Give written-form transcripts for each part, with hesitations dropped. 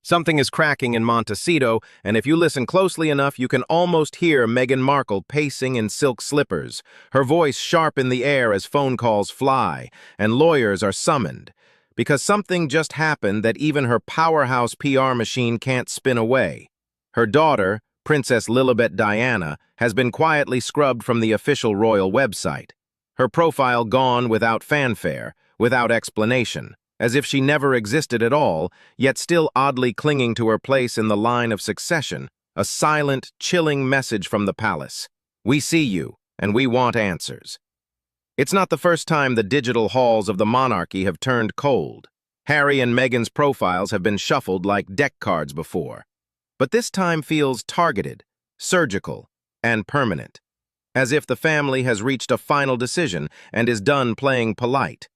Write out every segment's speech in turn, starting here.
Something is cracking in Montecito, and if you listen closely enough, you can almost hear Meghan Markle pacing in silk slippers, her voice sharp in the air as phone calls fly, and lawyers are summoned. Because something just happened that even her powerhouse PR machine can't spin away. Her daughter, Princess Lilibet Diana, has been quietly scrubbed from the official royal website. Her profile gone without fanfare, without explanation, as if she never existed at all, yet still oddly clinging to her place in the line of succession, a silent, chilling message from the palace. We see you, and we want answers. It's not the first time the digital halls of the monarchy have turned cold. Harry and Meghan's profiles have been shuffled like deck cards before. But this time feels targeted, surgical, and permanent, as if the family has reached a final decision and is done playing polite.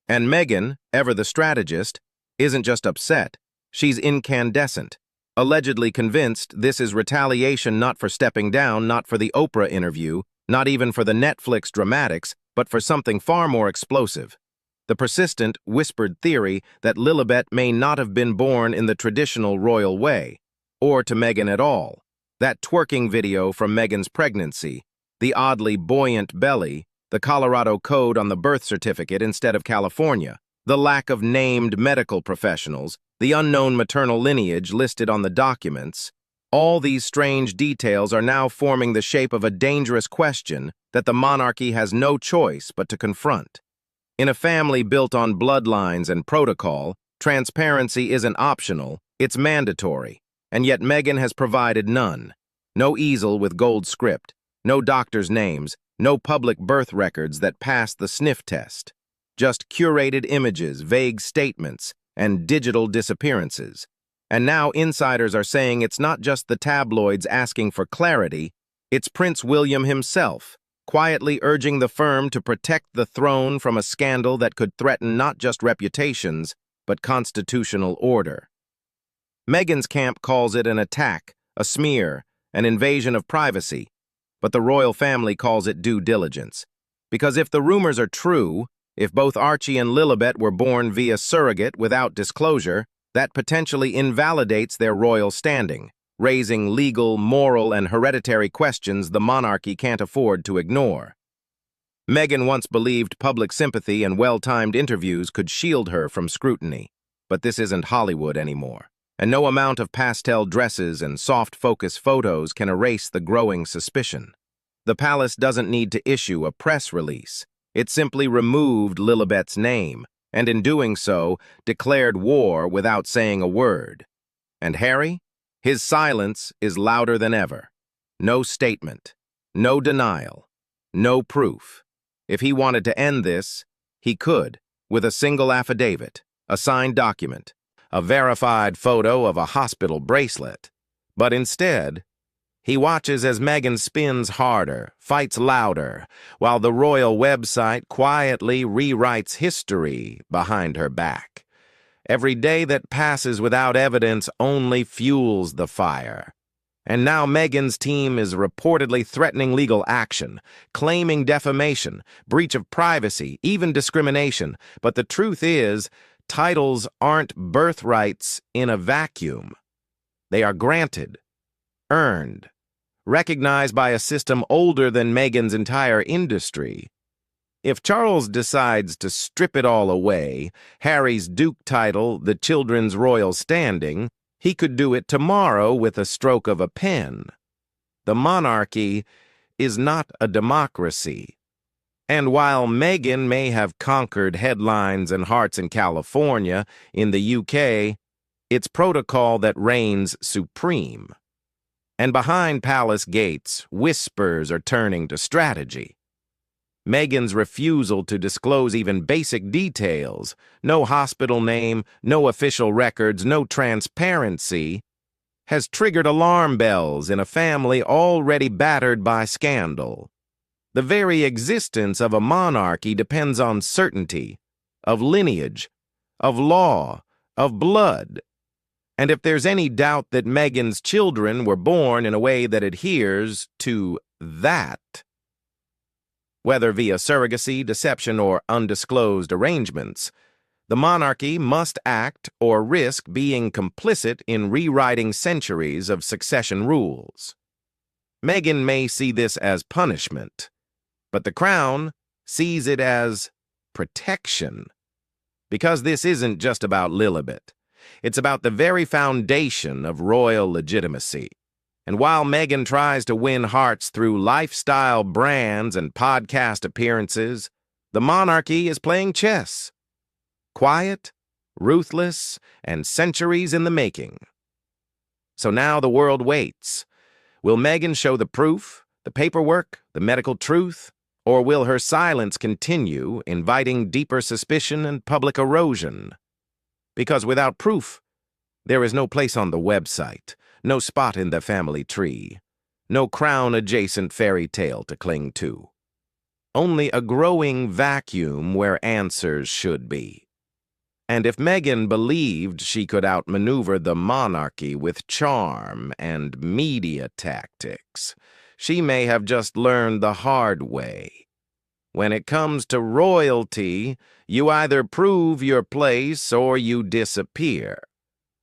And Meghan, ever the strategist, isn't just upset, she's incandescent, allegedly convinced this is retaliation not for stepping down, not for the Oprah interview, not even for the Netflix dramatics, but for something far more explosive. The persistent, whispered theory that Lilibet may not have been born in the traditional royal way, or to Meghan at all. That twerking video from Meghan's pregnancy, the oddly buoyant belly, the Colorado code on the birth certificate instead of California, the lack of named medical professionals, the unknown maternal lineage listed on the documents, all these strange details are now forming the shape of a dangerous question that the monarchy has no choice but to confront. In a family built on bloodlines and protocol, transparency isn't optional, it's mandatory, and yet Meghan has provided none. No easel with gold script, no doctors' names, no public birth records that pass the sniff test. Just curated images, vague statements, and digital disappearances. And now insiders are saying it's not just the tabloids asking for clarity, it's Prince William himself, quietly urging the firm to protect the throne from a scandal that could threaten not just reputations, but constitutional order. Meghan's camp calls it an attack, a smear, an invasion of privacy, but the royal family calls it due diligence. Because if the rumors are true, if both Archie and Lilibet were born via surrogate without disclosure, that potentially invalidates their royal standing, raising legal, moral, and hereditary questions the monarchy can't afford to ignore. Meghan once believed public sympathy and well-timed interviews could shield her from scrutiny, but this isn't Hollywood anymore, and no amount of pastel dresses and soft-focus photos can erase the growing suspicion. The palace doesn't need to issue a press release. It simply removed Lilibet's name, and in doing so, declared war without saying a word. And Harry? His silence is louder than ever. No statement, no denial, no proof. If he wanted to end this, he could, with a single affidavit, a signed document, a verified photo of a hospital bracelet. But instead, he watches as Meghan spins harder, fights louder, while the royal website quietly rewrites history behind her back. Every day that passes without evidence only fuels the fire. And now Meghan's team is reportedly threatening legal action, claiming defamation, breach of privacy, even discrimination. But the truth is, titles aren't birthrights in a vacuum. They are granted, earned, recognized by a system older than Meghan's entire industry. If Charles decides to strip it all away, Harry's Duke title, the children's royal standing, he could do it tomorrow with a stroke of a pen. The monarchy is not a democracy. And while Meghan may have conquered headlines and hearts in California, in the UK, it's protocol that reigns supreme. And behind palace gates, whispers are turning to strategy. Meghan's refusal to disclose even basic details, no hospital name, no official records, no transparency, has triggered alarm bells in a family already battered by scandal. The very existence of a monarchy depends on certainty, of lineage, of law, of blood. And if there's any doubt that Meghan's children were born in a way that adheres to that, whether via surrogacy, deception, or undisclosed arrangements, The monarchy must act or risk being complicit in rewriting centuries of succession rules. Meghan may see this as punishment, but the Crown sees it as protection. Because this isn't just about Lilibet. It's about the very foundation of royal legitimacy. And while Meghan tries to win hearts through lifestyle brands and podcast appearances, the monarchy is playing chess. Quiet, ruthless, and centuries in the making. So now the world waits. Will Meghan show the proof, the paperwork, the medical truth? Or will her silence continue, inviting deeper suspicion and public erosion? Because without proof, there is no place on the website, no spot in the family tree, no crown-adjacent fairy tale to cling to. Only a growing vacuum where answers should be. And if Meghan believed she could outmaneuver the monarchy with charm and media tactics, she may have just learned the hard way. When it comes to royalty, you either prove your place or you disappear.